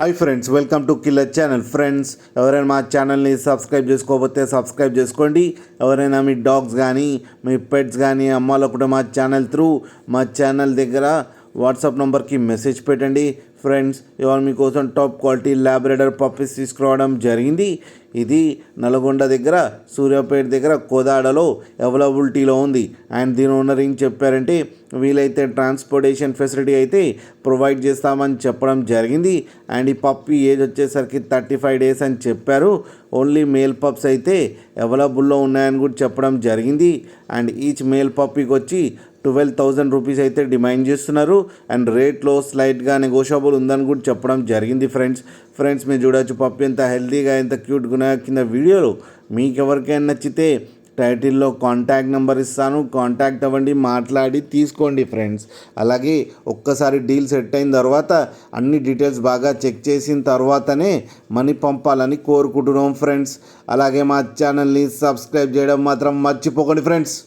Hi friends, welcome to killer channel. Friends, ఎవరైనా మా ఛానల్ని సబ్స్క్రైబ్ చేసుకోకపోతే సబ్స్క్రైబ్ చేసుకోండి. ఎవరైనా మీ డాగ్స్ కానీ మీ పెట్స్ కానీ అమ్మాలనుకుంటే మా ఛానల్ త్రూ మా ఛానల్ దగ్గర వాట్సాప్ నెంబర్కి మెసేజ్ పెట్టండి. ఫ్రెండ్స్, ఇవాళ మీకోసం టాప్ క్వాలిటీ ల్యాబ్రేడర్ పప్పీస్ తీసుకురావడం జరిగింది. ఇది నల్గొండ దగ్గర సూర్యాపేట దగ్గర కోదాడలో అవైలబిలిటీలో ఉంది. అండ్ దీని ఓనర్ ఏం చెప్పారంటే వీలైతే ట్రాన్స్పోర్టేషన్ ఫెసిలిటీ అయితే ప్రొవైడ్ చేస్తామని చెప్పడం జరిగింది. అండ్ ఈ పప్పీ ఏజ్ వచ్చేసరికి 35 డేస్ అని చెప్పారు. ఓన్లీ మేల్ పప్స్ అయితే అవైలబుల్లో ఉన్నాయని కూడా చెప్పడం జరిగింది. అండ్ ఈచ్ మేల్ పప్పీకి వచ్చి 12,000 రూపీస్ అయితే డిమాండ్ చేస్తున్నారు. అండ్ రేట్లో స్లైట్గా నెగోషియబుల్ ఉందని కూడా చెప్పడం జరిగింది. ఫ్రెండ్స్ మీరు చూడవచ్చు పప్పి ఎంత హెల్తీగా ఎంత క్యూట్గా ఉన్నాయో కింద వీడియోలో. మీకు ఎవరికైనా నచ్చితే టైటిల్లో కాంటాక్ట్ నెంబర్ ఇస్తాను, కాంటాక్ట్ అవ్వండి, మాట్లాడి తీసుకోండి ఫ్రెండ్స్. అలాగే ఒక్కసారి డీల్ సెట్ అయిన తర్వాత అన్ని డీటెయిల్స్ బాగా చెక్ చేసిన తర్వాతనే మనీ పంపాలని కోరుకుంటున్నాం ఫ్రెండ్స్. అలాగే మా ఛానల్ని సబ్స్క్రైబ్ చేయడం మాత్రం మర్చిపోకండి ఫ్రెండ్స్.